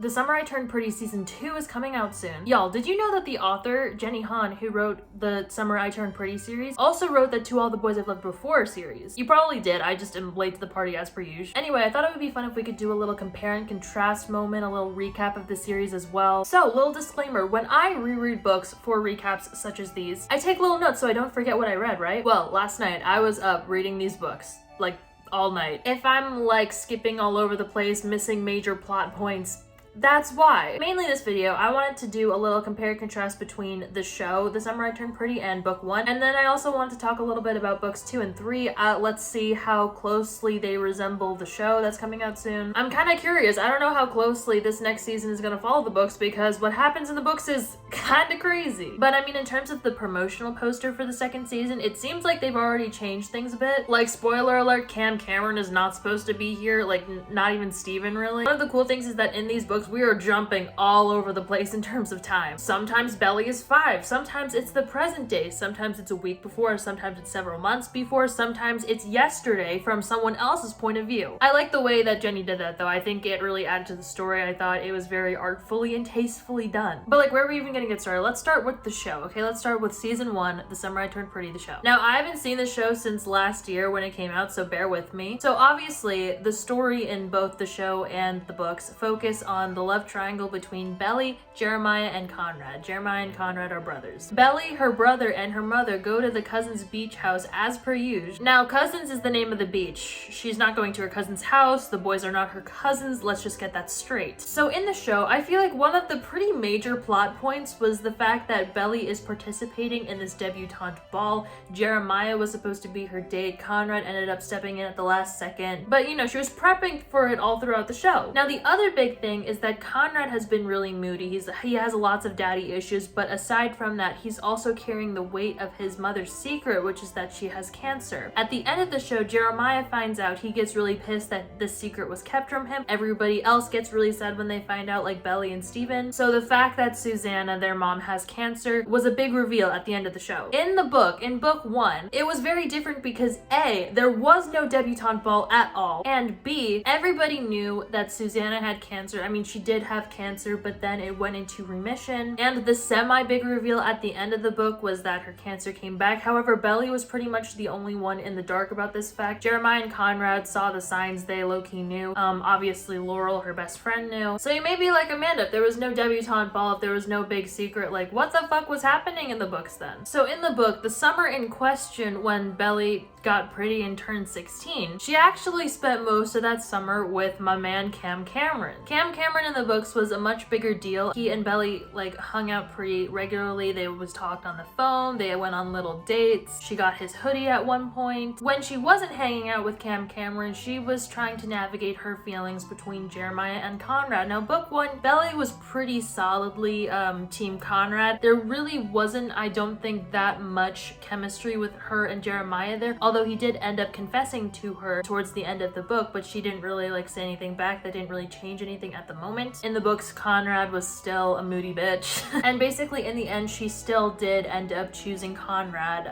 The Summer I Turned Pretty Season 2 is coming out soon. Y'all, did you know that the author, Jenny Han, who wrote the Summer I Turned Pretty series, also wrote the To All the Boys I've Loved Before series? You probably did, I just am late to the party as per usual. Anyway, I thought it would be fun if we could do a little compare and contrast moment, a little recap of the series as well. So, little disclaimer, when I reread books for recaps such as these, I take little notes so I don't forget what I read, right? Well, last night I was up reading these books, like, all night. If I'm like skipping all over the place, missing major plot points, that's why. Mainly this video, I wanted to do a little compare and contrast between the show, The Summer I Turned Pretty, and book 1. And then I also wanted to talk a little bit about books 2 and 3. Let's see how closely they resemble the show that's coming out soon. I'm kind of curious. I don't know how closely this next season is going to follow the books because what happens in the books is kind of crazy. But I mean, in terms of the promotional poster for the second season, it seems like they've already changed things a bit. Like, spoiler alert, Cam Cameron is not supposed to be here. Like, not even Steven, really. One of the cool things is that in these books, we are jumping all over the place in terms of time. Sometimes Belly is 5, sometimes it's the present day, sometimes it's a week before, sometimes it's several months before, sometimes it's yesterday from someone else's point of view. I like the way that Jenny did that though. I think it really added to the story. I thought it was very artfully and tastefully done. But like, where are we even gonna get started? Let's start with the show, okay? Let's start with season 1, The Summer I Turned Pretty, the show. Now, I haven't seen the show since last year when it came out, so bear with me. So obviously, the story in both the show and the books focus on the love triangle between Belly, Jeremiah, and Conrad. Jeremiah and Conrad are brothers. Belly, her brother, and her mother go to the cousin's beach house as per usual. Now, Cousins is the name of the beach. She's not going to her cousin's house. The boys are not her cousins. Let's just get that straight. So in the show, I feel like one of the pretty major plot points was the fact that Belly is participating in this debutante ball. Jeremiah was supposed to be her date. Conrad ended up stepping in at the last second. But you know, she was prepping for it all throughout the show. Now, the other big thing is that Conrad has been really moody. He has lots of daddy issues, but aside from that, he's also carrying the weight of his mother's secret, which is that she has cancer. At the end of the show, Jeremiah finds out. He gets really pissed that this secret was kept from him. Everybody else gets really sad when they find out, like Belly and Steven. So the fact that Susanna, their mom, has cancer was a big reveal at the end of the show. In book 1, it was very different because A, there was no debutante ball at all, and B, everybody knew that Susanna had cancer. I mean, she did have cancer, but then it went into remission, and the semi-big reveal at the end of the book was that her cancer came back. However, Belly was pretty much the only one in the dark about this fact. Jeremiah and Conrad saw the signs. They low-key knew. Obviously Laurel, her best friend, knew. So you may be like, Amanda, if there was no debutante ball, if there was no big secret, like what the fuck was happening in the books then? So in the book, the summer in question when Belly got pretty and turned 16, she actually spent most of that summer with my man Cam Cameron. Cam Cameron in the books was a much bigger deal. He and Belly like hung out pretty regularly. They was talked on the phone. They went on little dates. She got his hoodie at one point. When she wasn't hanging out with Cam Cameron, she was trying to navigate her feelings between Jeremiah and Conrad. Now, book 1, Belly was pretty solidly team Conrad. There really wasn't, I don't think, that much chemistry with her and Jeremiah there, although he did end up confessing to her towards the end of the book, but she didn't really like say anything back. That didn't really change anything at the moment. In the books, Conrad was still a moody bitch. And basically in the end, she still did end up choosing Conrad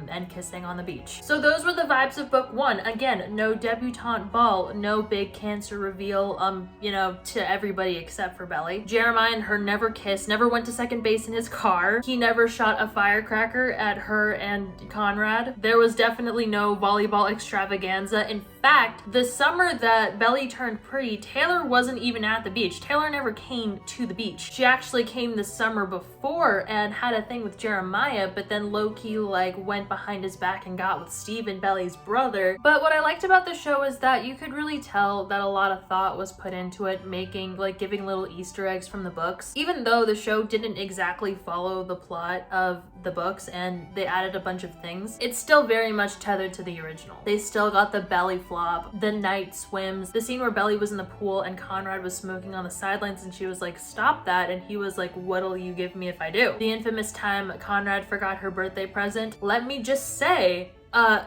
and kissing on the beach. So those were the vibes of book 1. Again, no debutante ball, no big cancer reveal, you know, to everybody except for Belly. Jeremiah and her never kissed, never went to second base in his car. He never shot a firecracker at her and Conrad. There was definitely no volleyball extravaganza. In fact, the summer that Belly turned pretty, Taylor wasn't even at the beach. Taylor never came to the beach. She actually came the summer before and had a thing with Jeremiah, but then low-key like went behind his back and got with Steven, Belly's brother. But what I liked about the show is that you could really tell that a lot of thought was put into it, giving little Easter eggs from the books. Even though the show didn't exactly follow the plot of the books and they added a bunch of things, it's still very much tethered to the original. They still got the belly flop, the night swims, the scene where Belly was in the pool and Conrad was smoking on the sidelines and she was like, stop that, and he was like, what'll you give me if I do? The infamous time Conrad forgot her birthday present. Let me just say,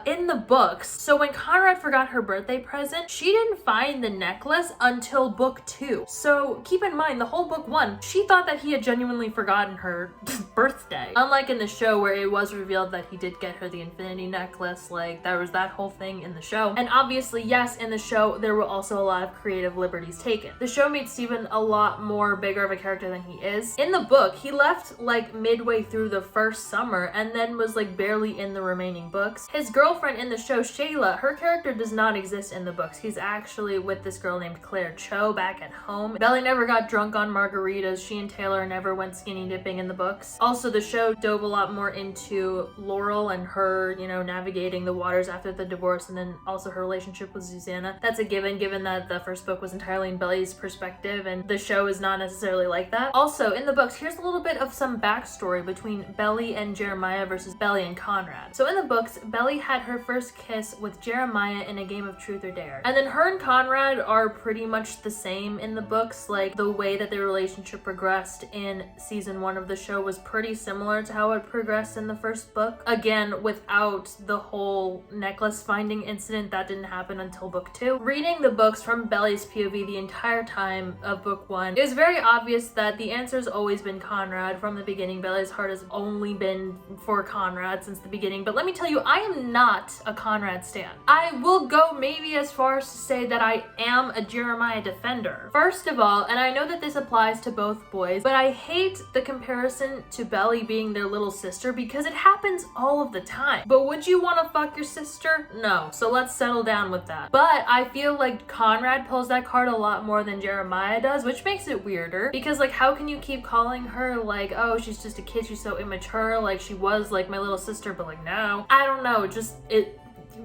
in the books, so when Conrad forgot her birthday present, she didn't find the necklace until book 2. So keep in mind, the whole book 1, she thought that he had genuinely forgotten her birthday. Unlike in the show where it was revealed that he did get her the infinity necklace, like there was that whole thing in the show. And obviously, yes, in the show, there were also a lot of creative liberties taken. The show made Stephen a lot more bigger of a character than he is. In the book, he left like midway through the first summer and then was like barely in the remaining books. His girlfriend in the show, Shayla, her character does not exist in the books. He's actually with this girl named Claire Cho back at home. Belly never got drunk on margaritas. She and Taylor never went skinny dipping in the books. Also, the show dove a lot more into Laurel and her, you know, navigating the waters after the divorce, and then also her relationship with Susanna. That's a given that the first book was entirely in Belly's perspective, and the show is not necessarily like that. Also, in the books, here's a little bit of some backstory between Belly and Jeremiah versus Belly and Conrad. So in the books, Belly had her first kiss with Jeremiah in a game of Truth or Dare. And then her and Conrad are pretty much the same in the books. Like, the way that their relationship progressed in season 1 of the show was pretty similar to how it progressed in the first book. Again, without the whole necklace finding incident that didn't happen until book 2. Reading the books from Belly's POV the entire time of book 1, it was very obvious that the answer's always been Conrad from the beginning. Belly's heart has only been for Conrad since the beginning. But let me tell you, I am not a Conrad stan. I will go maybe as far as to say that I am a Jeremiah defender. First of all, and I know that this applies to both boys, but I hate the comparison to Belly being their little sister because it happens all of the time. But would you want to fuck your sister? No. So let's settle down with that. But I feel like Conrad pulls that card a lot more than Jeremiah does, which makes it weirder because, like, how can you keep calling her like, oh, she's just a kid, she's so immature, like she was like my little sister, but like now, I don't know, just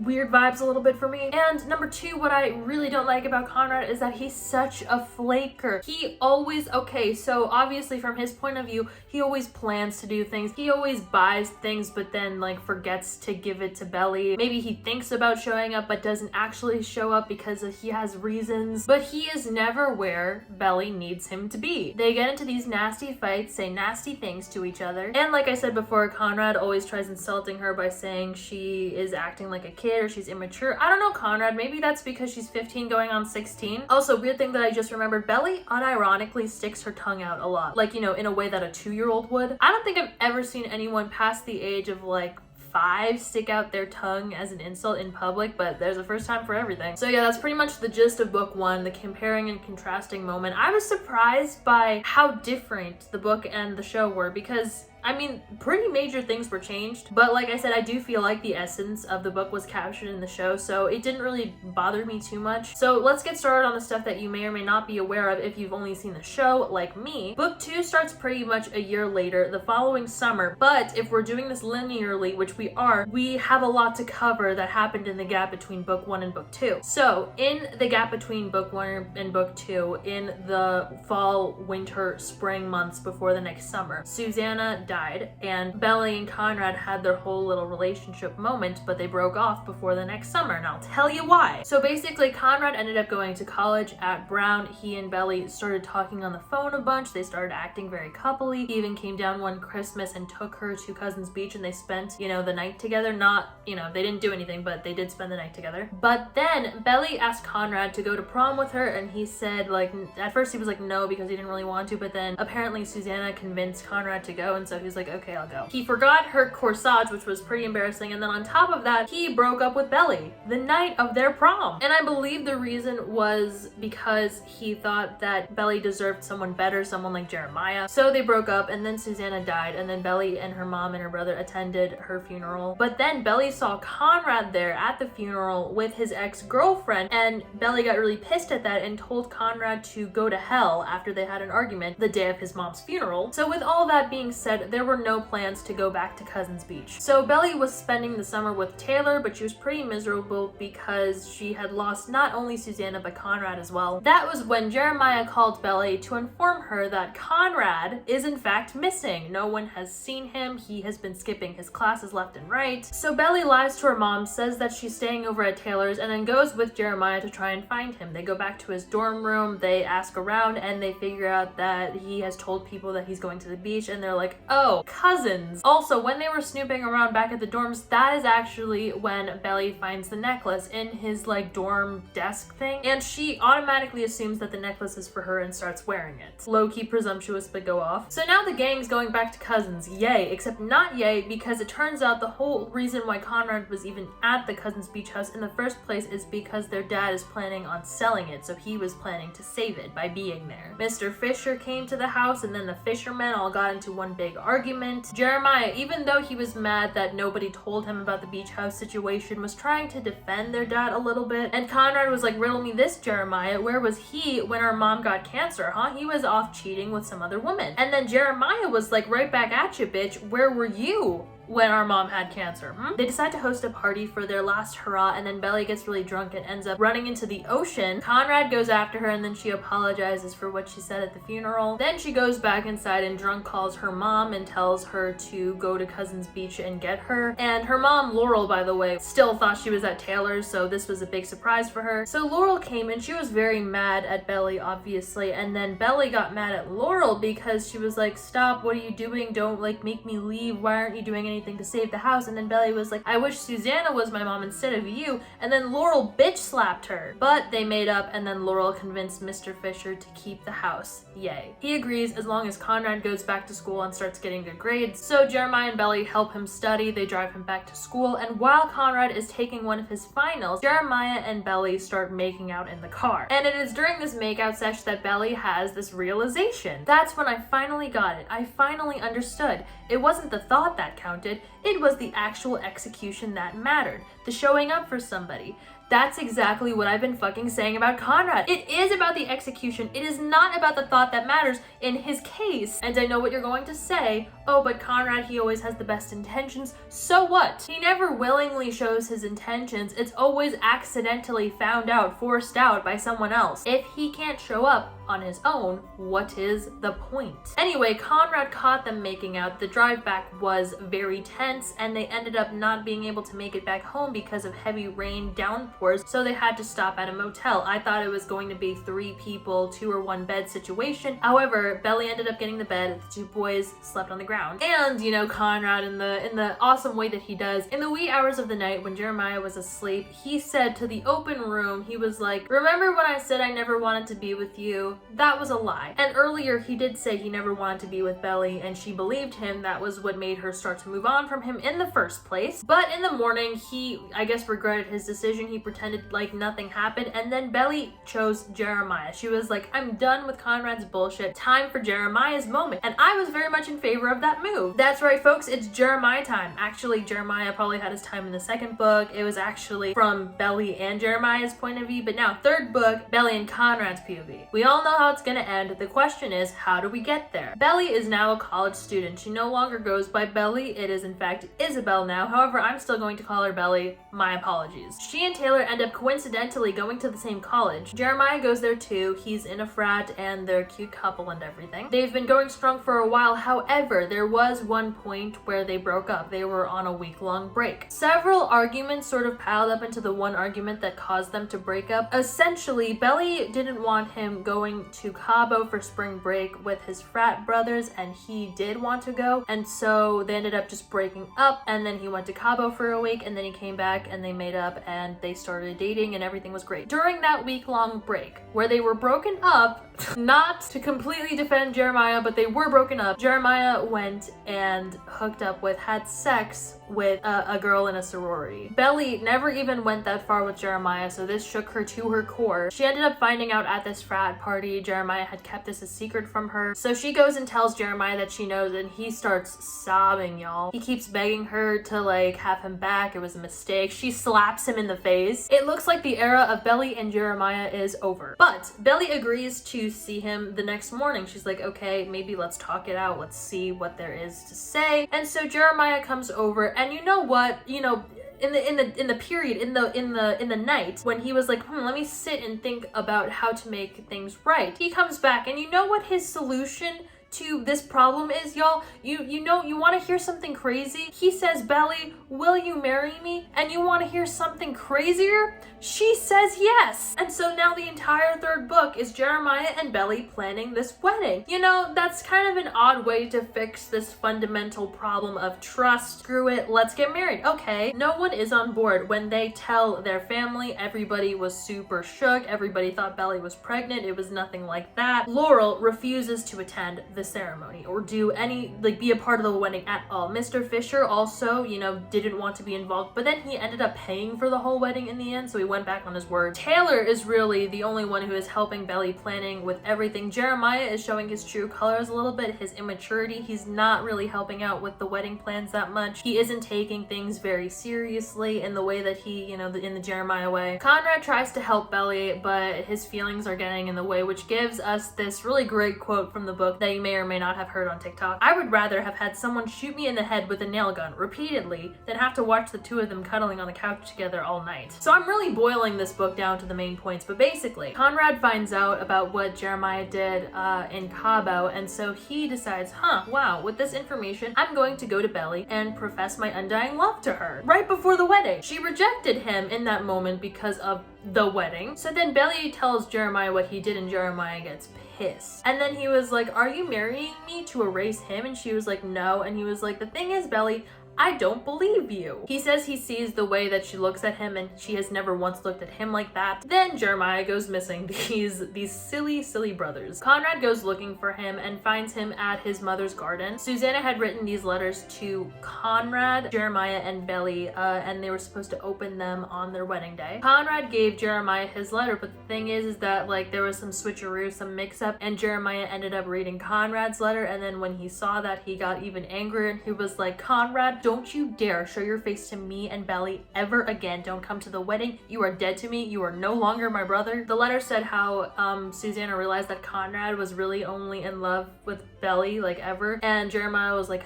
weird vibes a little bit for me. And number 2, what I really don't like about Conrad is that he's such a flaker. He always, okay, so obviously from his point of view, he always plans to do things. He always buys things, but then like forgets to give it to Belly. Maybe he thinks about showing up, but doesn't actually show up because he has reasons. But he is never where Belly needs him to be. They get into these nasty fights, say nasty things to each other. And like I said before, Conrad always tries insulting her by saying she is acting like a kid or she's immature. I don't know, Conrad, maybe that's because she's 15 going on 16. Also, weird thing that I just remembered, Belly unironically sticks her tongue out a lot. Like, you know, in a way that a 2-year-old would. I don't think I've ever seen anyone past the age of like 5 stick out their tongue as an insult in public, but there's a first time for everything. So yeah, that's pretty much the gist of book 1, the comparing and contrasting moment. I was surprised by how different the book and the show were because I mean, pretty major things were changed, but like I said, I do feel like the essence of the book was captured in the show, so it didn't really bother me too much. So let's get started on the stuff that you may or may not be aware of if you've only seen the show, like me. Book 2 starts pretty much a year later, the following summer, but if we're doing this linearly, which we are, we have a lot to cover that happened in the gap between book 1 and book 2. So in the gap between book 1 and book 2, in the fall, winter, spring months before the next summer, Susanna died, and Belly and Conrad had their whole little relationship moment, but they broke off before the next summer, and I'll tell you why. So basically, Conrad ended up going to college at Brown. He and Belly started talking on the phone a bunch. They started acting very coupley. He even came down one Christmas and took her to Cousins Beach, and they spent, you know, the night together. Not, you know, they didn't do anything, but they did spend the night together. But then Belly asked Conrad to go to prom with her, and he said, like, at first he was like, no, because he didn't really want to, but then apparently Susanna convinced Conrad to go, and so he was like, okay, I'll go. He forgot her corsage, which was pretty embarrassing, and then on top of that, he broke up with Belly the night of their prom. And I believe the reason was because he thought that Belly deserved someone better, someone like Jeremiah. So they broke up, and then Susanna died, and then Belly and her mom and her brother attended her funeral. But then Belly saw Conrad there at the funeral with his ex-girlfriend, and Belly got really pissed at that and told Conrad to go to hell after they had an argument the day of his mom's funeral. So with all that being said, there were no plans to go back to Cousins Beach. So Belly was spending the summer with Taylor, but she was pretty miserable because she had lost not only Susanna but Conrad as well. That was when Jeremiah called Belly to inform her that Conrad is in fact missing. No one has seen him. He has been skipping his classes left and right. So Belly lies to her mom, says that she's staying over at Taylor's, and then goes with Jeremiah to try and find him. They go back to his dorm room, they ask around, and they figure out that he has told people that he's going to the beach, and they're like, oh, So, cousins. Also, when they were snooping around back at the dorms, that is actually when Belly finds the necklace in his like dorm desk thing, and she automatically assumes that the necklace is for her and starts wearing it. Low-key presumptuous, but go off. So now the gang's going back to cousins, yay, except not yay, because it turns out the whole reason why Conrad was even at the cousins beach house in the first place is because their dad is planning on selling it, so he was planning to save it by being there. Mr. Fisher came to the house, and then the fishermen all got into one big argument. Jeremiah, even though he was mad that nobody told him about the beach house situation, was trying to defend their dad a little bit, and Conrad was like, riddle me this, Jeremiah, where was he when our mom got cancer, huh? He was off cheating with some other woman. And then Jeremiah was like, right back at you, bitch, where were you when our mom had cancer? They decide to host a party for their last hurrah, and then Belly gets really drunk and ends up running into the ocean. Conrad goes after her, and then she apologizes for what she said at the funeral. Then she goes back inside and drunk calls her mom and tells her to go to Cousins Beach and get her. And her mom, Laurel, by the way, still thought she was at Taylor's, so this was a big surprise for her. So Laurel came, and she was very mad at Belly, obviously, and then Belly got mad at Laurel because she was like, stop, what are you doing? Don't like make me leave. Why aren't you doing anything to save the house? And then Belly was like, I wish Susanna was my mom instead of you. And then Laurel bitch slapped her. But they made up, and then Laurel convinced Mr. Fisher to keep the house. Yay. He agrees as long as Conrad goes back to school and starts getting good grades. So Jeremiah and Belly help him study. They drive him back to school, and while Conrad is taking one of his finals, Jeremiah and Belly start making out in the car. And it is during this makeout session that Belly has this realization. That's when I finally got it. I finally understood. It wasn't the thought that counted, it was the actual execution that mattered. The showing up for somebody. That's exactly what I've been fucking saying about Conrad. It is about the execution. It is not about the thought that matters in his case. And I know what you're going to say. Oh, but Conrad, he always has the best intentions. So what? He never willingly shows his intentions. It's always accidentally found out, forced out by someone else. If he can't show up on his own, what is the point? Anyway, Conrad caught them making out. The drive back was very tense, and they ended up not being able to make it back home because of heavy rain downpours, so they had to stop at a motel. I thought it was going to be 3 people, 2 or 1 bed situation. However, Belly ended up getting the bed. The 2 boys slept on the ground. And, you know, Conrad, in the awesome way that he does, in the wee hours of the night when Jeremiah was asleep, he said to the open room, he was like, remember when I said I never wanted to be with you? That was a lie. And earlier he did say he never wanted to be with Belly, and she believed him. That was what made her start to move on from him in the first place. But in the morning, he, I guess, regretted his decision. He pretended like nothing happened, and then Belly chose Jeremiah. She was like, I'm done with Conrad's bullshit. Time for Jeremiah's moment. And I was very much in favor of that move. That's right, folks, it's Jeremiah time. Actually, Jeremiah probably had his time in the second book. It was actually from Belly and Jeremiah's point of view, but now third book, Belly and Conrad's POV. We all know how it's gonna end. The question is, how do we get there? Belly is now a college student. She no longer goes by Belly. It is in fact Isabel now. However, I'm still going to call her Belly. My apologies. She and Taylor end up coincidentally going to the same college. Jeremiah goes there too. He's in a frat, and they're a cute couple and everything. They've been going strong for a while. However, there was one point where they broke up. They were on a week-long break. Several arguments sort of piled up into the one argument that caused them to break up. Essentially, Belly didn't want him going to Cabo for spring break with his frat brothers, and he did want to go, and so they ended up just breaking up. And then he went to Cabo for a week, and then he came back and they made up and they started dating, and everything was great. During that week-long break where they were broken up, not to completely defend Jeremiah, but they were broken up, Jeremiah went and hooked up with, had sex with a girl in a sorority. Belly never even went that far with Jeremiah, so this shook her to her core. She ended up finding out at this frat party Jeremiah had kept this a secret from her, so she goes and tells Jeremiah that she knows, and he starts sobbing, y'all. He keeps begging her to like have him back. It was a mistake. She slaps him in the face. It looks like the era of Belly and Jeremiah is over, but Belly agrees to see him the next morning. She's like, okay, maybe let's talk it out. Let's see what there is to say. And so Jeremiah comes over, and you know what? You know, in the night when he was like, let me sit and think about how to make things right, he comes back, and you know what his solution to this problem is, y'all, you know, you want to hear something crazy? He says, Belly, will you marry me? And you want to hear something crazier? She says yes. And so now the entire third book is Jeremiah and Belly planning this wedding. You know, that's kind of an odd way to fix this fundamental problem of trust. Screw it, let's get married. Okay, no one is on board. When they tell their family, everybody was super shook. Everybody thought Belly was pregnant. It was nothing like that. Laurel refuses to attend the ceremony or do any, like, be a part of the wedding at all. Mr. Fisher also, you know, didn't want to be involved, but then he ended up paying for the whole wedding in the end, so he went back on his word. Taylor is really the only one who is helping Belly planning with everything. Jeremiah is showing his true colors a little bit, his immaturity. He's not really helping out with the wedding plans that much. He isn't taking things very seriously in the way that he, you know, in the Jeremiah way. Conrad tries to help Belly, but his feelings are getting in the way, which gives us this really great quote from the book that you may or may not have heard on TikTok. I would rather have had someone shoot me in the head with a nail gun repeatedly than have to watch the two of them cuddling on the couch together all night. So I'm really boiling this book down to the main points, but basically, Conrad finds out about what Jeremiah did in Cabo, and so he decides, wow, with this information, I'm going to go to Belly and profess my undying love to her right before the wedding. She rejected him in that moment because of the wedding. So then Belly tells Jeremiah what he did, and Jeremiah gets pissed. And then he was like, are you marrying me to erase him? And she was like, no. And he was like, the thing is, Belly, I don't believe you. He says he sees the way that she looks at him and she has never once looked at him like that. Then Jeremiah goes missing. These silly brothers. Conrad goes looking for him and finds him at his mother's garden. Susanna had written these letters to Conrad, Jeremiah, and Belly, and they were supposed to open them on their wedding day. Conrad gave Jeremiah his letter, but the thing is that, like, there was some switcheroo, some mix-up, and Jeremiah ended up reading Conrad's letter, and then when he saw that, he got even angrier, and he was like, Conrad, don't you dare show your face to me and Belly ever again. Don't come to the wedding. You are dead to me. You are no longer my brother. The letter said how Susanna realized that Conrad was really only in love with Belly, like, ever. And Jeremiah was like,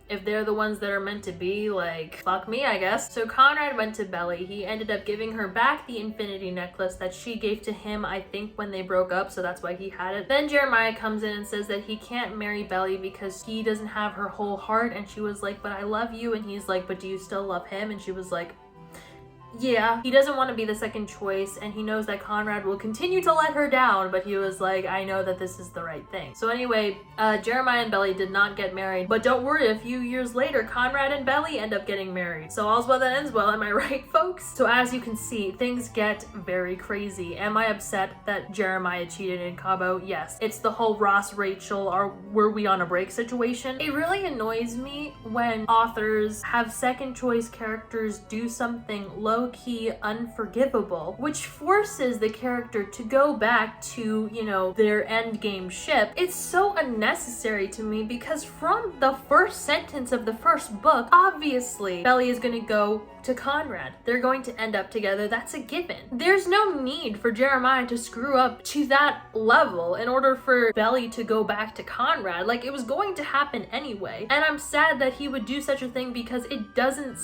if they're the ones that are meant to be, like, fuck me, I guess. So Conrad went to Belly. He ended up giving her back the infinity necklace that she gave to him, I think, when they broke up, so that's why he had it. Then Jeremiah comes in and says that he can't marry Belly because he doesn't have her whole heart, and she was like, but I love you, and he's like, but do you still love him? And she was like, yeah. He doesn't want to be the second choice, and he knows that Conrad will continue to let her down, but he was like, I know that this is the right thing. So anyway, Jeremiah and Belly did not get married, but don't worry, a few years later, Conrad and Belly end up getting married. So all's well that ends well, am I right, folks? So as you can see, things get very crazy. Am I upset that Jeremiah cheated in Cabo? Yes. It's the whole Ross, Rachel, or were we on a break situation. It really annoys me when authors have second choice characters do something low-key unforgivable, which forces the character to go back to, you know, their endgame ship. It's so unnecessary to me because from the first sentence of the first book, obviously Belly is going to go to Conrad. They're going to end up together. That's a given. There's no need for Jeremiah to screw up to that level in order for Belly to go back to Conrad. Like, it was going to happen anyway. And I'm sad that he would do such a thing because it doesn't...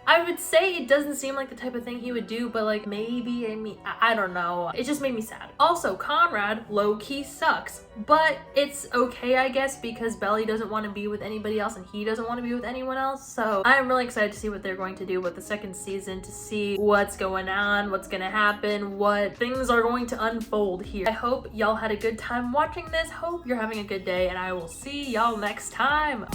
I would say it doesn't seem like the type of thing he would do, but like maybe, I don't know. It just made me sad. Also, Conrad low-key sucks, but it's okay, I guess, because Belly doesn't want to be with anybody else and he doesn't want to be with anyone else. So I'm really excited to see what they're going to do with the second season, to see what's going on, what's going to happen, what things are going to unfold here. I hope y'all had a good time watching this. Hope you're having a good day, and I will see y'all next time.